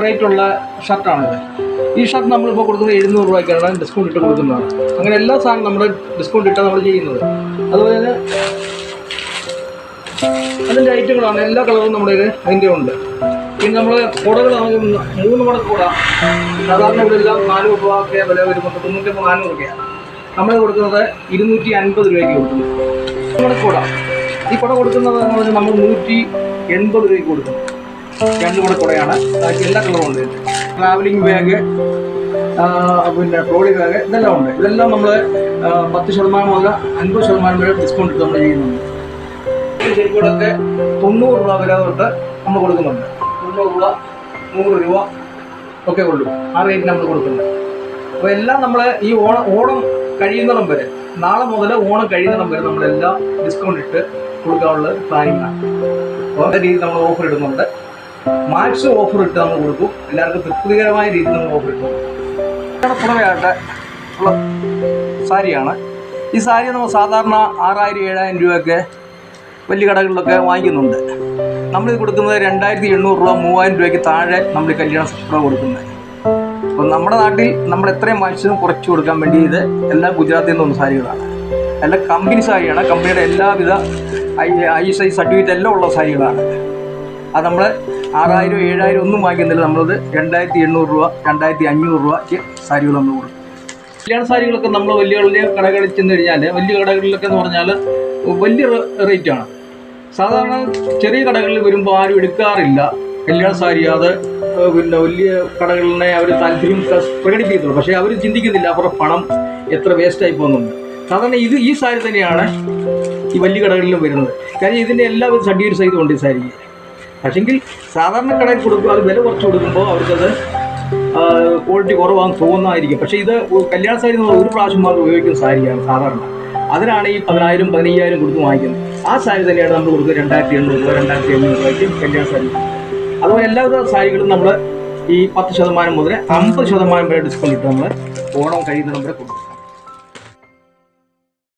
റേറ്റുള്ള ഷർട്ടാണിത്. ഈ ഷർട്ട് നമ്മളിപ്പോൾ കൊടുക്കുന്നത് 700 രൂപയ്ക്കാണ് ഡിസ്കൗണ്ട് ഇട്ട് കൊടുക്കുന്നതാണ്. അങ്ങനെ എല്ലാ സാധനവും നമ്മൾ ഡിസ്കൗണ്ട് ഇട്ടാണ് നമ്മൾ ചെയ്യുന്നത്. അതുപോലെ തന്നെ അതിൻ്റെ ഐറ്റങ്ങളാണ് എല്ലാ കളറും നമ്മുടെ അതിൻ്റെ ഉണ്ട്. പിന്നെ നമ്മൾ കുടകൾ 3 മട കുട സാധാരണ ഇവിടെ എല്ലാം 400 രൂപയൊക്കെ വില വരുമ്പോൾ 350-400 രൂപയാണ്. നമ്മൾ കൊടുക്കുന്നത് 250 രൂപയ്ക്ക് കൊടുക്കുന്നു. കുട ഈ കുട കൊടുക്കുന്നത് നമ്മൾ 180 രൂപയ്ക്ക് കൊടുക്കുന്നു. 2 മട കുടയാണ്. ബാക്കി എല്ലാ കളറും ഉണ്ട്. ട്രാവലിംഗ് ബാഗ്, പിന്നെ ട്രോളി ബാഗ് ഇതെല്ലാം ഉണ്ട്. ഇതെല്ലാം നമ്മൾ 10% മുതൽ 50% വരെ ഡിസ്കൗണ്ട് ഇട്ട് നമ്മൾ ചെയ്യുന്നുണ്ട്. ചെരുപ്പുകളൊക്കെ 90 രൂപ വില തൊട്ട് നമ്മൾ കൊടുക്കുന്നുണ്ട്. 90 രൂപ 100 രൂപ ഒക്കെ ഉള്ളൂ. ആ റേറ്റിന് നമ്മൾ കൊടുക്കുന്നത്. അപ്പോൾ എല്ലാം നമ്മൾ ഈ ഓണം കഴിയുന്നിടം വരെ, നാളെ മുതൽ ഓണം കഴിയുന്നിടം വരെ നമ്മളെല്ലാം ഡിസ്കൗണ്ട് ഇട്ട് കൊടുക്കാനുള്ള പ്ലാനിങ്ങാണ്. അപ്പോൾ അതേ രീതിയിൽ നമ്മൾ ഓഫർ ഇടുന്നുണ്ട്. മാക്സ് ഓഫർ ഇട്ട് നമ്മൾ കൊടുക്കും. എല്ലാവർക്കും തൃപ്തികരമായ രീതിയിൽ നമ്മൾ ഓഫർ ഇട്ടു. പുറമേയായിട്ട് ഉള്ള സാരിയാണ്. ഈ സാരി നമ്മൾ സാധാരണ 6000-7000 രൂപയൊക്കെ വലിയ കടകളിലൊക്കെ വാങ്ങിക്കുന്നുണ്ട്. നമ്മളിത് കൊടുക്കുന്നത് 2800 രൂപ 3000 രൂപയ്ക്ക് താഴെ നമ്മൾ കല്യാണ സെറ്റ് കൊടുക്കുന്നത്. അപ്പം നമ്മുടെ നാട്ടിൽ നമ്മൾ എത്രയും മാക്സിമം കുറച്ച് കൊടുക്കാൻ വേണ്ടി ഇത് എല്ലാ ഗുജറാത്തിൽ നിന്നുള്ള സാരികളാണ്. എല്ലാം കമ്പനി സാരിയാണ്. കമ്പനിയുടെ എല്ലാവിധ ISI സർട്ടിഫിക്കറ്റ് എല്ലാം ഉള്ള സാരികളാണ്. അത് നമ്മൾ 6000-7000 ഒന്നും വാങ്ങിക്കുന്നില്ല. നമ്മളത് 2800 രൂപ 2500 രൂപയ്ക്ക് സാരികൾ നമ്മൾ കൊടുക്കും. കല്യാണ സാരികളൊക്കെ നമ്മൾ വലിയ വലിയ കടകളിൽ ചെന്ന് കഴിഞ്ഞാൽ, വലിയ കടകളിലൊക്കെ എന്ന് പറഞ്ഞാൽ വലിയ റേറ്റാണ്. സാധാരണ ചെറിയ കടകളിൽ വരുമ്പോൾ ആരും എടുക്കാറില്ല കല്യാണ സാരി. അത് പിന്നെ വലിയ കടകളിനെ അവർ താല്പര്യം പ്രകടിപ്പിക്കുന്നുള്ളൂ. പക്ഷേ അവർ ചിന്തിക്കുന്നില്ല അവരുടെ പണം എത്ര വേസ്റ്റായി പോകുന്നുണ്ട്. സാധാരണ ഈ സാരി തന്നെയാണ് ഈ വലിയ കടകളിലും വരുന്നത്. കാര്യം ഇതിൻ്റെ എല്ലാവിധ സർട്ടിഫിക്കറ്റ് സഹിതമുണ്ട് ഈ സാരിക്ക്. പക്ഷെങ്കിൽ സാധാരണ കടയിൽ കൊടുക്കും, അത് വില കുറച്ച് കൊടുക്കുമ്പോൾ അവർക്കത് ക്വാളിറ്റി കുറവാണെന്ന് തോന്നുന്നതായിരിക്കും. പക്ഷേ ഇത് കല്യാണ സാരി ഒരു പ്രാവശ്യം മാത്രം ഉപയോഗിക്കുന്ന സാരിയാണ് സാധാരണ. അതിനാണ് ഈ 10,000-15,000 കൊടുത്ത് വാങ്ങിക്കുന്നത്. ആ സാരി തന്നെയാണ് നമ്മൾ കൊടുക്കുന്നത് 2800 രൂപ 2500 രൂപയ്ക്ക് കല്യാണ സാരി. അതുപോലെ എല്ലാവിധ സാരികളും നമ്മൾ ഈ 10% മുതൽ 50% വരെ ഡിസ്കൗണ്ട് ഇട്ട് നമ്മൾ ഓണം കഴിയുന്ന വരെ കൊടുക്കും.